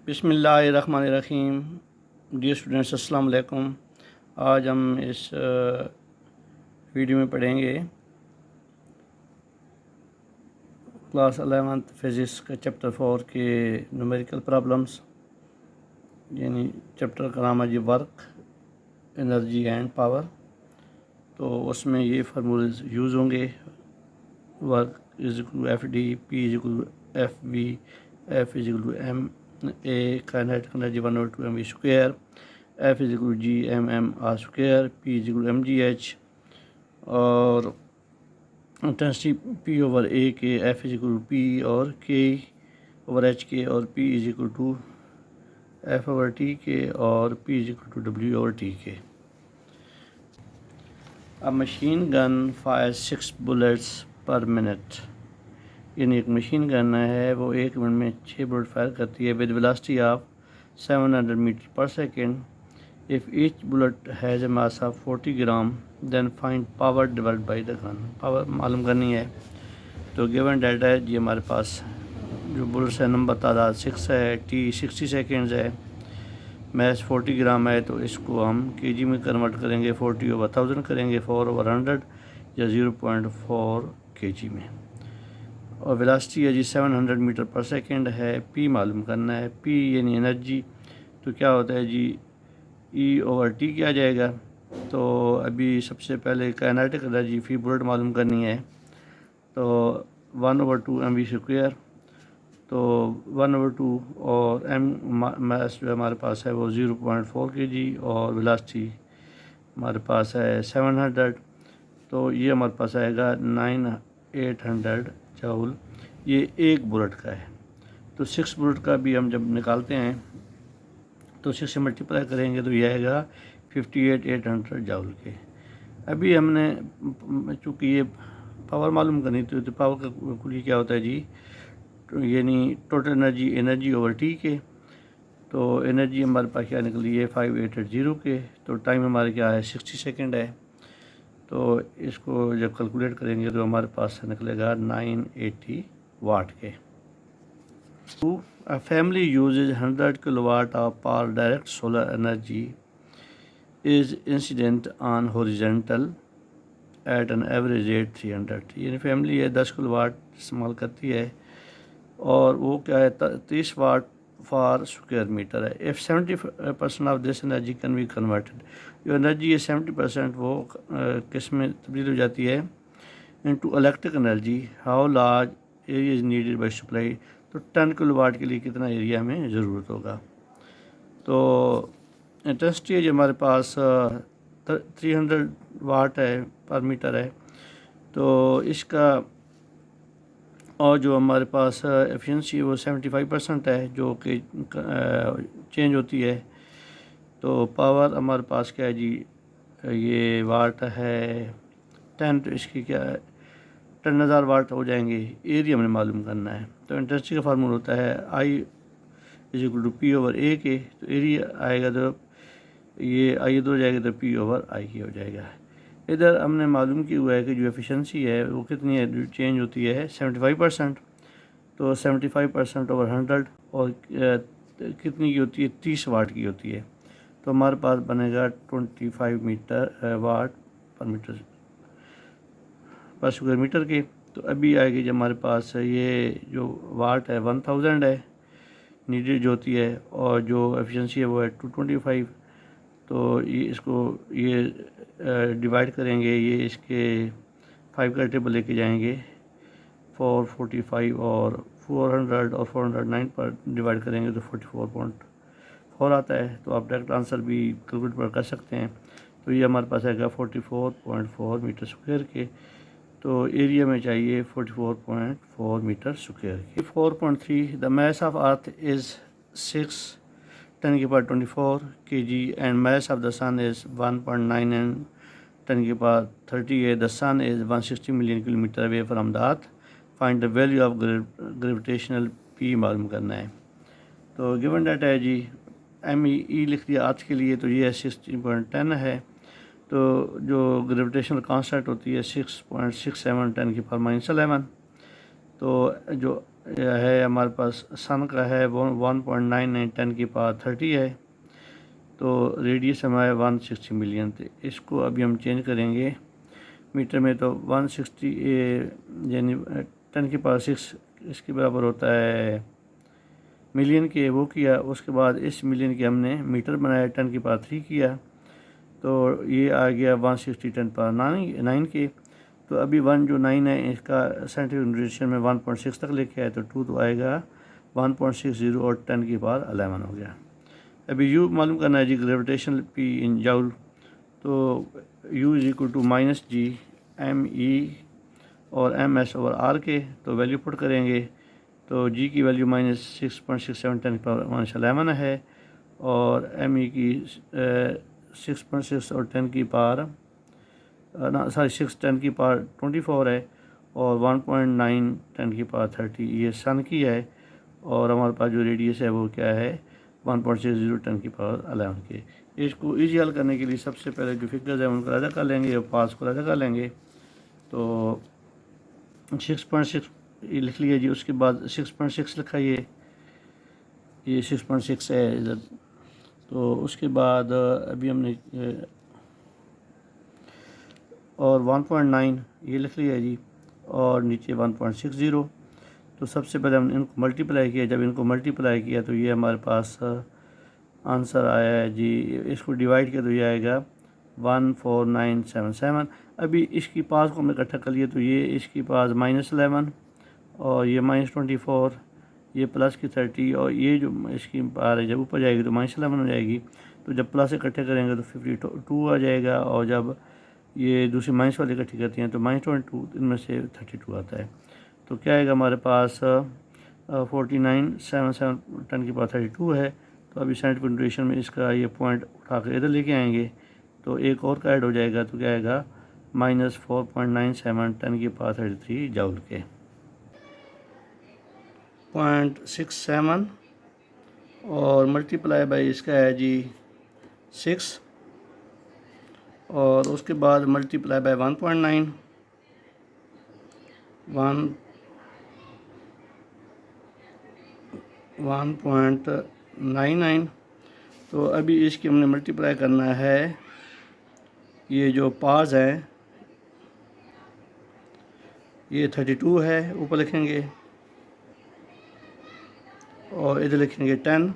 बिस्मिल्लाहिर्रहमानिर्रहीम। Dear students, अस्सलाम वालेकुम। आज हम इस वीडियो में पढ़ेंगे क्लास 11th फिज़िक्स के चैप्टर 4 के न्यूमेरिकल प्रॉब्लम्स, यानी चैप्टर का नाम है जी वर्क, एनर्जी एंड पावर। तो उसमें ये फार्मूलेज यूज़ होंगे। Work is equal to F D, P is equal to F V, F is equal to M A kinetic energy 1/2 M V square, F is equal to G M M R square, P is equal to M G H, और intensity P over A K, F is equal to P और K over H के, और P is equal to F over T के, और P is equal to W over T के। A machine gun fire 6 bullets per minute, यानी एक machine gun है वो 1 मिनट में 6 बुलेट फायर करती है with velocity of 700 meter per second. If each bullet has a mass of 40 gram then find power divide by the gun. Power मालूम करनी है। तो गिवन डाटा है जी हमारे पास जो बुलेट्स है, नंबर तादाद 6 है, टी 60 सेकेंड्स है, मैस 40 ग्राम है, तो इसको हम केजी में कन्वर्ट करेंगे, 40/1000 करेंगे, 4/100 या 0.4 केजी में। और वेलोसिटी है जी 700 मीटर पर सेकेंड है। पी मालूम करना है, पी यानी एनर्जी, तो क्या होता है जी ई ओवर टी किया जाएगा। तो अभी सबसे पहले काइनेटिक एनर्जी फी बुलेट मालूम करनी है, तो 1/2 एम वी स्क्वायर, तो 1/2 और एम मास जो हमारे पास है वो 0.4 केजी, और वेलोसिटी हमारे पास है 700, तो ये हमारे पास आएगा 9800 जूल। ये एक बुलेट का है। तो 6 बुलेट का भी हम जब निकालते हैं तो 6 से मल्टीप्लाई करेंगे तो ये आएगा 58,800 जूल के। अभी हमने चूँकि ये पावर मालूम करनी थी, तो पावर का कुल क्या होता है जी, यानी टोटल एनर्जी ओवर टी के। तो एनर्जी हमारे पास क्या निकली है 5880 के। तो टाइम हमारे क्या है 60 सेकेंड है। तो इसको जब कैलकुलेट करेंगे तो हमारे पास निकलेगा 980 वाट के। A family uses 100 kilowatt of power. Direct solar energy is incident on horizontal at an average rate 300। यानी फैमिली है 10 किलोवाट इस्तेमाल करती है, और वो क्या है 30 वाट फॉर स्क्वायर मीटर है। If 70% of this energy can be converted, जो एनर्जी है 70% वो किस में तब्दील हो जाती है, into electric energy. How large area is needed by supply, तो 10 किलोवाट के लिए कितना एरिया में ज़रूरत होगा। तो इंटेंसिटी जो हमारे पास 300 वाट है पर मीटर है। तो इसका और जो हमारे पास एफिशिएंसी वो 75% है, जो कि चेंज होती है। तो पावर हमारे पास क्या है जी, ये वाट है 10, तो इसकी क्या है 10,000 वाट हो जाएंगे। एरिया में मालूम करना है। तो इंटेंसिटी का फार्मूला होता है I is equal to P over A के। तो एरिया आएगा तो ये आई इधर हो जाएगा, तो पी ओवर आई के हो जाएगा। इधर हमने मालूम किया हुआ है कि जो एफिशिएंसी है वो कितनी है, चेंज होती है 75%। तो 75% ओवर 100, और कितनी की होती है 30 वाट की होती है। तो हमारे पास बनेगा 25 वाट पर स्क्वायर मीटर के। तो अभी आएगी जब हमारे पास ये जो वाट है 1000 है नीडेड जो होती है, और जो एफिशिएंसी है वो है 225। तो ये इसको ये डिवाइड करेंगे, ये इसके 5 का टेबल लेके जाएंगे, 445 और 400 और 409 पर डिवाइड करेंगे तो 44.4 आता है। तो आप डायरेक्ट आंसर भी कैलकुलेट कर सकते हैं। तो ये हमारे पास आएगा 44.4 मीटर स्क्वायर के। तो एरिया में चाहिए 44.4 मीटर स्क्वायर के। 4.3 the mass of earth is 6 10⁻24 kg and mass of the sun is 1.9 and 10⁻38. The sun is 160 million kilometre away from the earth. Find the value of gravitational P मालूम करना है। तो given data है जी, MEE लिख दिया अर्थ के लिए, तो ये 16.10 है। तो जो ग्रेविटेशनल कांस्टेंट होती है 6.67 10⁻11। तो जो है हमारे पास सन का है वो 1.99 10 की पावर 30 है। तो रेडियस हमारे 160 मिलियन थे। इसको अभी हम चेंज करेंगे मीटर में, तो 160 यानी 10 की पावर 6 इसके बराबर होता है मिलियन के, वो किया। उसके बाद इस मिलियन के हमने मीटर बनाया, 10 की पावर 3 किया, तो ये आ गया 160 10 पावर 9 के। तो अभी 1 जो 9 है इसका साइंटिफिक नोटेशन में 1.6 तक लेके आए, तो 2 तो आएगा 1.60 और 10 की पावर 11 हो गया। अभी यू मालूम करना है जी, ग्रेविटेशनल पी इन जाउल। तो U is equal to minus G M E और एम एस ओवर आर के। तो वैल्यू पुट करेंगे तो जी की वैल्यू -6.67 10 की पावर -11 है, और एम ई की 6.6 और 10 की पावर ना सॉरी 6 10 की पावर 24 है, और 1.9 10 की पावर 30 ये सन की है। और हमारे पास जो रेडियस है वो क्या है 1.60 10 की पावर 11 के। इसको ईजी हल करने के लिए सबसे पहले जो फिगर्स है उनको रद्द कर लेंगे और पास को रद्द कर लेंगे। तो 6.6 ये लिख लिया जी। उसके बाद 6.6 लिखा, ये 6.6 है इधर। तो उसके बाद अभी हमने और 1.9 ये लिख लिया जी, और नीचे 1.60। तो सबसे पहले हमने इनको मल्टीप्लाई किया। जब इनको मल्टीप्लाई किया तो ये हमारे पास आंसर आया है जी। इसको डिवाइड किया तो ये आएगा 14977। अभी इसकी पास को हमने इकट्ठा कर लिया, तो ये इसकी पास -11 और ये -24, ये प्लस की 30, और ये जो इसकी पार है जब ऊपर जाएगी तो -11 हो जाएगी। तो जब प्लस इकट्ठे करेंगे तो 52 आ जाएगा, और जब ये दूसरी माइनस वाली इकट्ठी करती हैं तो -22, इनमें से 32 आता है। तो क्या आएगा हमारे पास 4977 10 की पावर 32 है। तो अभी साइंटिफिक नोटेशन में इसका ये पॉइंट उठा कर इधर लेके आएंगे तो एक और का ऐड हो जाएगा, तो क्या आएगा -4.97 10 की पावर 33 जाउल के। 0.67 और मल्टीप्लाई बाई इसका है जी 6, और उसके बाद मल्टीप्लाई बाय 1.9 1.99। तो अभी इसकी हमने मल्टीप्लाई करना है। ये जो पार्स हैं ये 32 है, ऊपर लिखेंगे, और इधर लिखेंगे 10।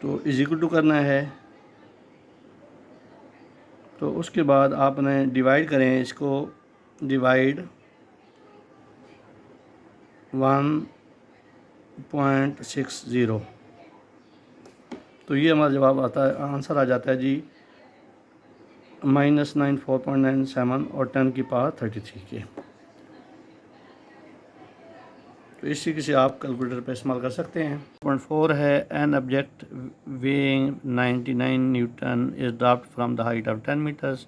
तो इज इक्वल टू करना है। तो उसके बाद आपने डिवाइड करें इसको, डिवाइड 1.60। तो ये हमारा जवाब आता है, आंसर आ जाता है जी -94.97 और 10 की पावर 33 के। तो इस तरीके से आप कैलकुलेटर पर इस्तेमाल कर सकते हैं। 0.4 है, an object weighing 99 newton is dropped from the height of 10 meters.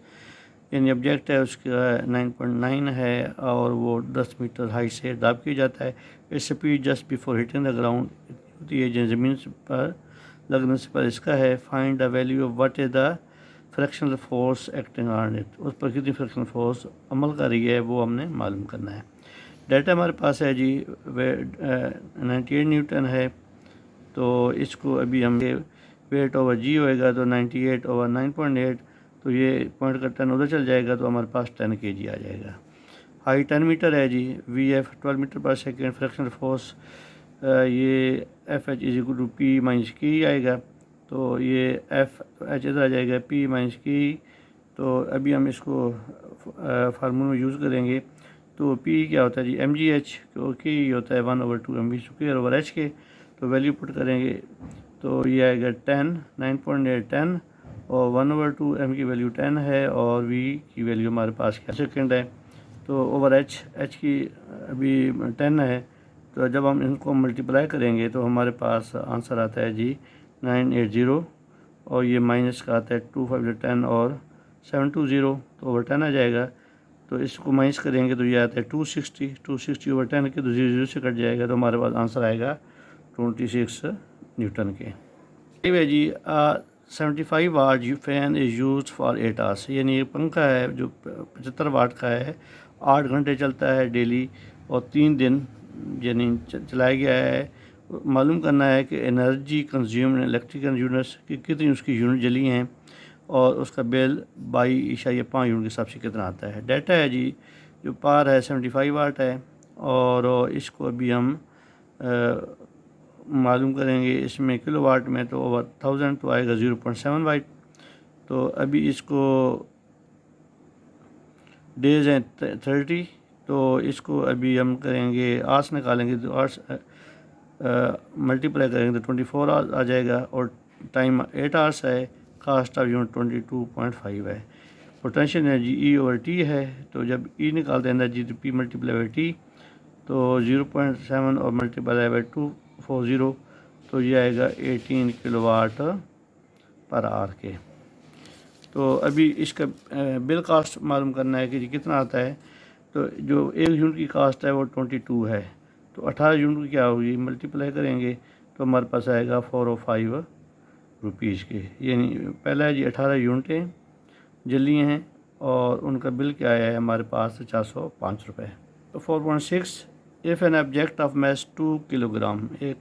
यानी ऑब्जेक्ट है उसका 9.9 है और वो 10 मीटर हाइट से ड्रॉप किया जाता है। इस speed just before hitting the ground होती है जो ज़मीन पर लगने से पर इसका है। Find the value of what is the fractional force acting on it. उस पर कितनी फ्रैक्शनल फोर्स अमल कर रही है वो हमने मालूम करना है। डाटा हमारे पास है जी 98 न्यूटन है। तो इसको अभी हम वेट ओवर जी होएगा तो 98 ओवर 9.8, तो ये पॉइंट का 10 उधर चल जाएगा तो हमारे पास 10 kg आ जाएगा। हाइट 10 मीटर है जी। V F 12 meter per second. Fractional force ये F H is equal to P minus की आएगा। तो ये एफ एच इधर आ जाएगा पी माइनस की। तो अभी हम इसको फार्मूला में यूज़ करेंगे। तो पी क्या होता है जी एम जी एच, क्योंकि ये होता है 1/2 M V square over H के। तो वैल्यू पुट करेंगे तो ये आएगा 10 9.8 10, और 1/2 एम की वैल्यू 10 है, और वी की वैल्यू हमारे पास क्या सेकेंड है। तो ओवर एच की अभी 10 है। तो जब हम इनको मल्टीप्लाई करेंगे तो हमारे पास आंसर आता है जी 980, और ये माइनस का आता है 2 5 10 और 720, तो ओवर 10 आ जाएगा। तो इसको माइनस करेंगे तो ये आता है 260 ओवर 10 के, तो 0 से कट जाएगा, तो हमारे पास आंसर आएगा 26 न्यूटन के। है जी 75 watt fan is use for 8 hours. यानी ये पंखा है जो 75 वाट का है 8 घंटे चलता है डेली और 3 दिन यानी चलाया गया है। मालूम करना है कि एनर्जी कंज्यूम इलेक्ट्रिकल यूनिट्स की कितनी उसकी यूनिट जली हैं और उसका बिल 22.5 यूनिट के हिसाब से कितना आता है। डाटा है जी, जो पार है 75 वाट है और इसको अभी हम मालूम करेंगे। इसमें किलो वाट में तो ओवर 1000 तो आएगा 0.7 वाट। तो अभी इसको डेज हैं 30, तो इसको अभी हम करेंगे आर्स निकालेंगे तो आर्स मल्टीप्लाई करेंगे तो 24 आवर्स आ जाएगा और टाइम 8 आवर्स है। कास्ट ऑफ यूनिट 22.5 है। Potential energy E over T है, तो जब ई निकालते हैं एनर्जी तो पी मल्टीप्लाई बाई टी, तो 0.7 और मल्टीप्लाई बाई 240, तो ये आएगा 18 किलोवाट पर आवर के। तो अभी इसका बिल कास्ट मालूम करना है कि जी कितना आता है। तो जो 1 यूनिट की कास्ट है वो 22 है, तो 18 यूनिट की क्या होगी, मल्टीप्लाई करेंगे तो हमारे पास आएगा 405 रुपीज़ के। यानी पहला है जी 18 यूनिटें जली हैं और उनका बिल क्या आया है हमारे पास 405 रुपये। तो 4.6, if an object of mass 2 kilogram, एक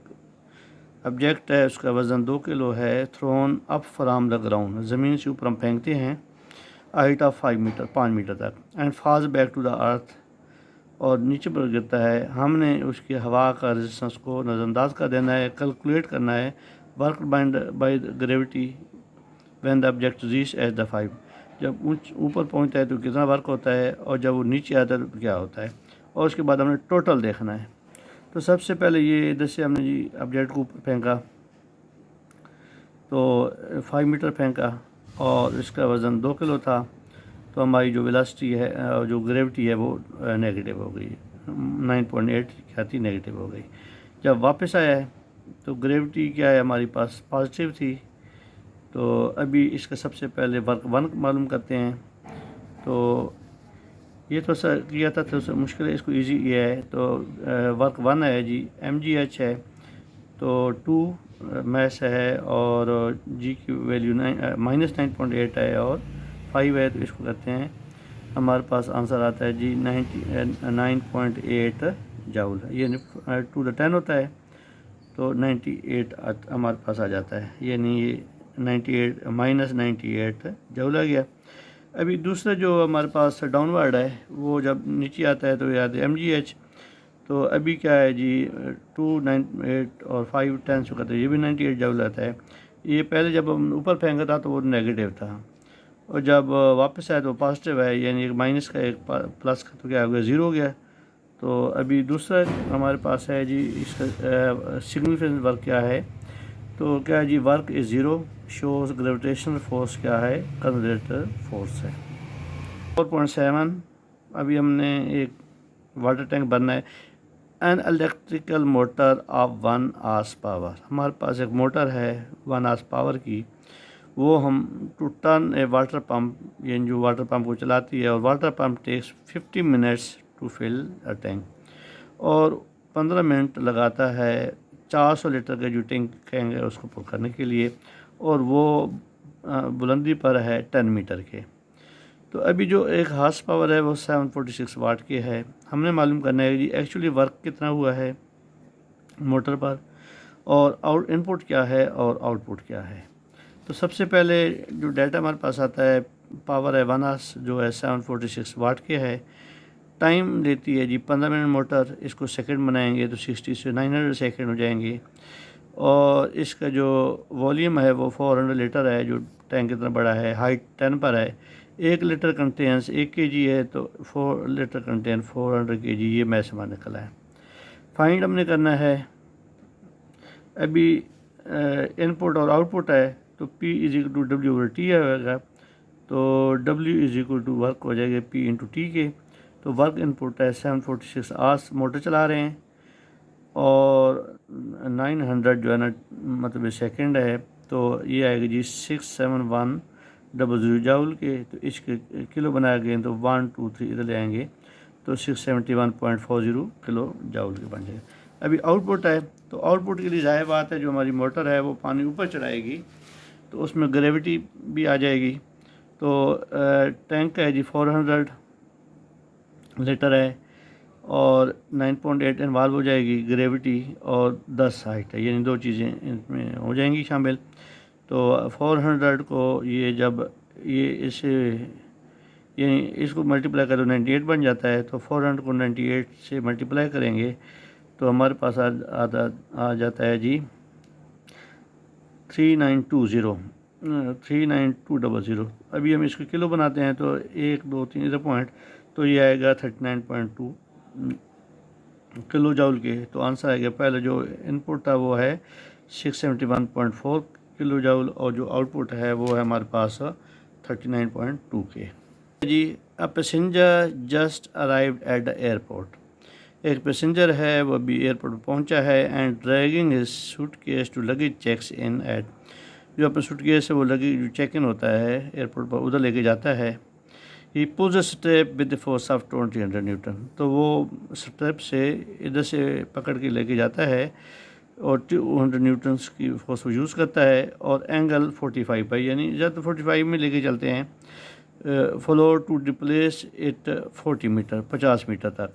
ऑब्जेक्ट है उसका वज़न 2 किलो है, thrown up from the ground, ज़मीन से ऊपर हम फेंकते हैं, हाइट ऑफ 5 मीटर तक, and falls back to the earth, और नीचे पर गिरता है। हमने उसकी हवा का रेजिस्टेंस को नज़रअंदाज कर देना है, कैलकुलेट करना है work by gravity when the object reaches the 5, जब ऊपर पहुंचता है तो कितना वर्क होता है और जब वो नीचे आता है तो क्या होता है, और उसके बाद हमने टोटल देखना है। तो सबसे पहले ये इधर से हमने जी ऑब्जेक्ट को ऊपर फेंका, तो 5 मीटर फेंका और इसका वज़न 2 किलो था, तो हमारी जो वेलोसिटी है जो ग्रेविटी है वो नेगेटिव हो गई, 9.8 क्या थी, नेगेटिव हो गई। जब वापस आया है तो ग्रेविटी क्या है हमारी पास पॉजिटिव थी। तो अभी इसका सबसे पहले वर्क 1 मालूम करते हैं। तो ये थोड़ा सा किया था, थोड़ा सा मुश्किल है, इसको इजी ये है। तो वर्क 1 है जी mgh है, तो 2 मैस है और जी की वैल्यू -9.8 है और 5 है, तो इसको करते हैं, हमारे पास आंसर आता है जी 9.8 जाउल। ये 2 द 10 होता है, तो 98 हमारे पास आ जाता है, यानी ये 98 जाउल आ गया। अभी दूसरा जो हमारे पास डाउनवर्ड है वो जब नीचे आता है तो याद है mgh। तो अभी क्या है जी 298 और 5 10 से करते हैं, ये भी 98 जाउल आता है। ये पहले जब हम ऊपर फेंका था तो वो नेगेटिव था और जब वापस आया तो पॉजिटिव है, यानी एक माइनस का एक प्लस का, तो क्या हो गया, 0 हो गया। तो अभी दूसरा हमारे पास है जी इसका सिग्निफिकेंस वर्क क्या है। तो क्या है जी work is 0 shows gravitational force क्या है, कंजर्वेटर फोर्स है। 4.7 अभी हमने एक वाटर टैंक भरना है। An electrical motor of 1 hours power, हमारे पास एक मोटर है 1 आवर्स पावर की, वो हम to turn a water pump, यानी जो वाटर पम्प को चलाती है, और water pump takes 50 minutes to fill a tank, और 15 मिनट लगाता है 400 लीटर का जो टैंक है उसको पुल करने के लिए, और वो बुलंदी पर है 10 मीटर के। तो अभी जो एक हार्स पावर है वो 746 वाट के है। हमने मालूम करना है कि एक्चुअली वर्क कितना हुआ है मोटर पर, और आउट इनपुट क्या है और आउटपुट क्या है। तो सबसे पहले जो डाटा हमारे पास आता है, पावर है 1 आवर्स जो है 746 वाट के है। टाइम लेती है जी 15 मिनट मोटर, इसको सेकंड बनाएंगे तो 60 से 900 सेकंड हो जाएंगे, और इसका जो वॉल्यूम है वो 400 लीटर है, जो टैंक इतना बड़ा है, हाइट 10 पर है। 1 लीटर कंटेन्स 1 kg है, तो 4 लीटर कंटेन 400 kg, ये मैथ हमारा निकला है। फाइंड हमने करना है अभी इनपुट और आउटपुट है, तो P = W/T आएगा, तो W = वर्क हो जाएगा P/T के। तो वर्क इनपुट है 746 आवर्स मोटर चला रहे हैं, और 900 जो है ना मतलब सेकंड है, तो ये आएगा जी 67100 जाउल के। तो इसके किलो बनाया गए तो 1 2 3 इधर ले आएंगे तो 671.40 किलो जाउल के बन जाएगा। अभी आउटपुट है, तो आउटपुट के लिए जाहिर बात है जो हमारी मोटर है वो पानी ऊपर चढ़ाएगी, तो उसमें ग्रेविटी भी आ जाएगी। तो टैंक का है जी 400 लीटर है, और 9.8 इन्वॉल्व हो जाएगी ग्रेविटी, और 10 हाइट है, यानी दो चीज़ें इसमें हो जाएंगी शामिल। तो 400 को ये जब ये इसे यानी इसको मल्टीप्लाई करो 98 बन जाता है, तो 400 को 98 से मल्टीप्लाई करेंगे तो हमारे पास आ जाता है जी 3920 39200। अभी हम इसको किलो बनाते हैं तो 1 2 3 इधर पॉइंट, तो ये आएगा 39.2 किलो जूल के। तो आंसर आएगा, पहले जो इनपुट था वो है 671.4 किलो जूल, और जो आउटपुट है वो है हमारे पास 39.2 के जी। A passenger just arrived at the airport. एक पैसेंजर है वो अभी एयरपोर्ट पर पहुंचा है, and dragging his suitcase to luggage checks in at. जो अपना सूटकेस है वो लगेज जो चेक इन होता है एयरपोर्ट पर उधर लेके जाता है। ही pools a step with the force of 200 Newton. तो वो स्टेप से इधर से पकड़ के लेके जाता है और 200 न्यूटन्स की फोर्स को यूज़ करता है, और एंगल 45 पर, यानी ज़्यादा 45 में लेके चलते हैं। Floor to displace it 40 meter, 50 meter तक।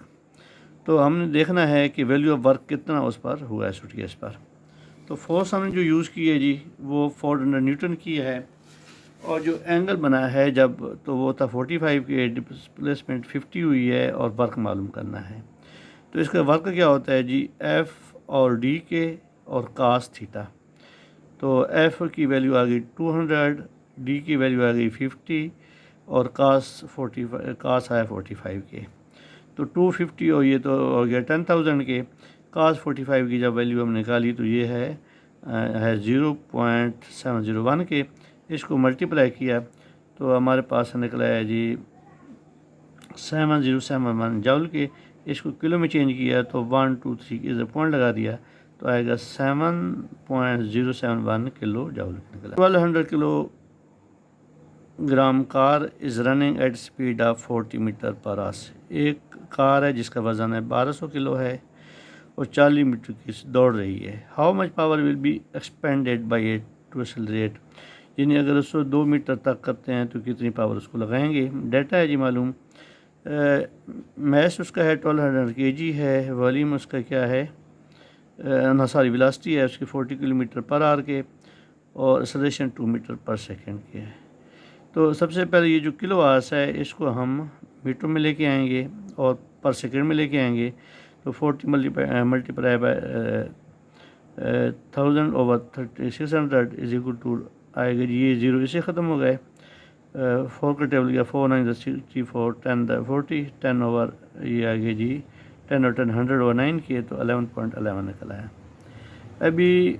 तो हमने देखना है कि वैल्यू ऑफ वर्क कितना उस पर हुआ है सूटकेस पर। तो फोर्स हमने जो यूज़ की है जी वो 400 न्यूटन की है, और जो एंगल बना है जब तो वो था 45 के, डिस्प्लेसमेंट 50 हुई है, और वर्क मालूम करना है। तो इसका वर्क क्या होता है जी, एफ़ और डी के और कास थीटा। तो एफ़ की वैल्यू आ गई 200, डी की वैल्यू आ गई 50, और कास आया 45 के। तो 250 और ये तो हो गया 10,000 के। कास 45 की जब वैल्यू हमने निकाली तो ये है 0.701 के। इसको मल्टीप्लाई किया तो हमारे पास निकला है जी 7071 जूल के। इसको किलो में चेंज किया तो 1 2 3 इधर पॉइंट लगा दिया तो आएगा 7.071 किलो जूल निकला। 1200 kilogram car is running at speed of 40 meter per hour. एक कार है जिसका वज़न है 1200 किलो है और 40 मीटर की दौड़ रही है। How much power will be expended by it to accelerate. यानी अगर उसको 2 मीटर तक करते हैं तो कितनी पावर उसको लगाएंगे। डाटा है जी मालूम। मैस उसका है 1200 kg है। वॉल्यूम उसका क्या है, ना सॉरी वेलोसिटी है उसकी 40 किलोमीटर पर आवर के, और एक्सेलरेशन 2 मीटर पर सेकेंड के है। तो सबसे पहले ये जो किलो आवर्स है इसको हम मीटर में लेके आएंगे और पर सेकेंड में लेके आएंगे। तो 40 multiply by 1000 over 3600 is equal to आएगा जी, ये ज़ीरो इसे ख़त्म हो गए। 4 का टेबल गया 4 9 64 10 40 10 ओवर ये आगे जी 10 और 10 100 ओवर 9 किए तो 11.11 निकला है। अभी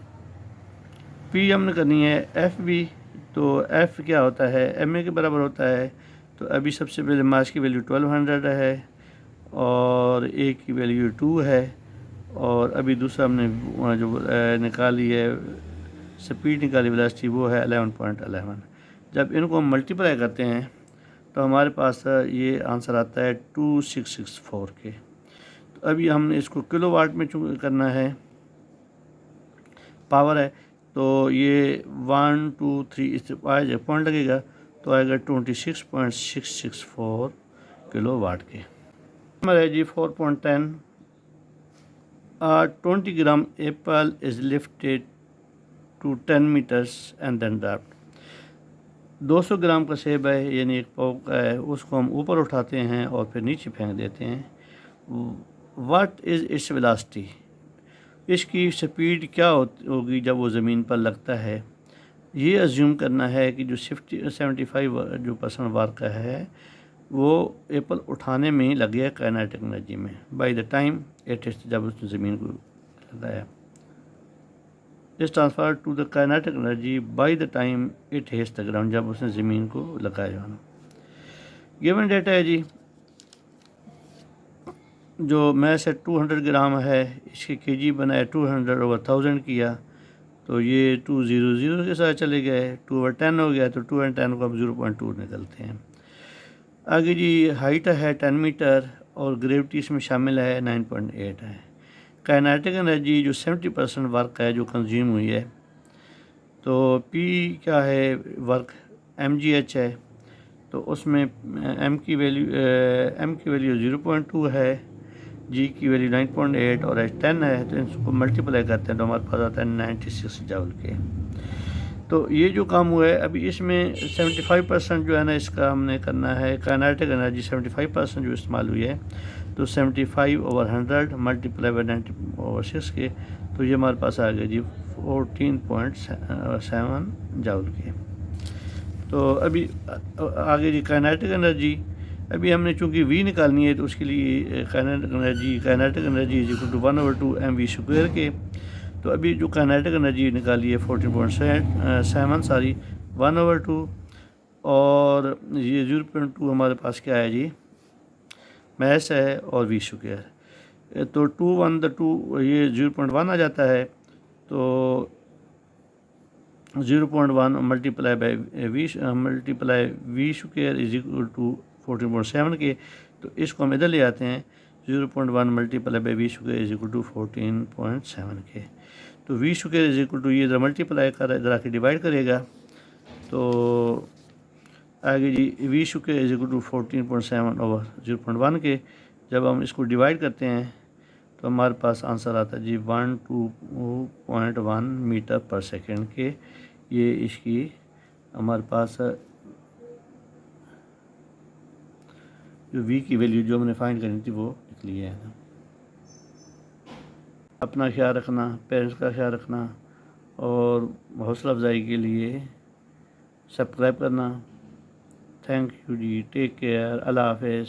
पी हमने करनी है एफ बी। तो एफ़ क्या होता है, एम ए के बराबर होता है। तो अभी सबसे पहले मास की वैल्यू 1200 है और ए की वैल्यू 2 है, और अभी दूसरा हमने जो निकाली है स्पीड निकाली वेलोसिटी वो है 11.11। जब इनको हम मल्टीप्लाई करते हैं तो हमारे पास ये आंसर आता है 2664 के। तो अभी हमने इसको किलोवाट में करना है, पावर है। तो ये 1 2 3 इस आएगा पॉइंट लगेगा तो आएगा 26.664 किलोवाट के। नंबर है जी 4.10। 20 gram apple is lifted to 10 metres and then dropped. 200 gram का सेब है यानी एक पाव का है, उसको हम ऊपर उठाते हैं और फिर नीचे फेंक देते हैं। What is its velocity. इसकी स्पीड क्या होगी जब वो ज़मीन पर लगता है। ये अज्यूम करना है कि जो 75 जो परसेंट वर्क है वो एप्पल उठाने में ही लग गया काइनेटिक एनर्जी में by the time it is, जब उसने ज़मीन को लगाया। Is transfer to the kinetic energy by the time it hits the ground, जब उसने ज़मीन को लगाया जाना। गिवन डेटा है जी, जो मैस है 200 ग्राम है, इसके केजी बनाया 200 ओवर 1000 किया तो ये 200 के साथ चले गए। 2 ओवर 10 हो गया तो 2 एंड 10 को अब 0.2 निकलते हैं। आगे जी हाइट है 10 मीटर और ग्रेविटी इसमें शामिल है 9.8 है। काइनेटिक एनर्जी जो 70% वर्क है जो कंज्यूम हुई है। तो पी क्या है वर्क, mgh है। तो उसमें m की वैल्यू 0.2 है, g की वैल्यू 9.8 और h 10 है। तो इनको मल्टीप्लाई करते हैं तो हमारे पास आता है 96 जूल के। तो ये जो काम हुआ है अभी इसमें 75% जो है ना इसका हमने करना है। काइनेटिक एनर्जी 75% जो इस्तेमाल हुई है, तो 75/100 मल्टीप्लाई बाई 90/6 के, तो ये हमारे पास आ गया जी 14.7 जूल के। तो अभी आगे जी काइनेटिक एनर्जी, अभी हमने चूँकि v निकालनी है तो उसके लिए kinetic energy is equal to 1/2 mv² के। तो अभी जो काइनेटिक एनर्जी निकाली है 14.7 सारी 1/2, और ये 0.2 हमारे पास क्या है जी, मैस है, और v²। तो 2 ये 0.1 आ जाता है। तो 0.1 multiply by v² is equal to 14.7 के। तो इसको हम इधर ले आते हैं, 0.1 multiply by v² is equal to 14.7 के। तो v² इज इक्वल टू ये इधर मल्टीप्लाई कर इधर आके डिवाइड करेगा। तो आगे जी v² इज इक्वल टू 14.7/0.1 के। जब हम इसको डिवाइड करते हैं तो हमारे पास आंसर आता है जी 102.1 मीटर पर सेकेंड के। ये इसकी हमारे पास जो v की वैल्यू जो हमने फाइंड करनी थी वो निकली है। अपना ख्याल रखना, पेरेंट्स का ख्याल रखना, और हौसला अफजाई के लिए सब्सक्राइब करना। Thank you ji, take care, अल्लाह हाफ़िज़।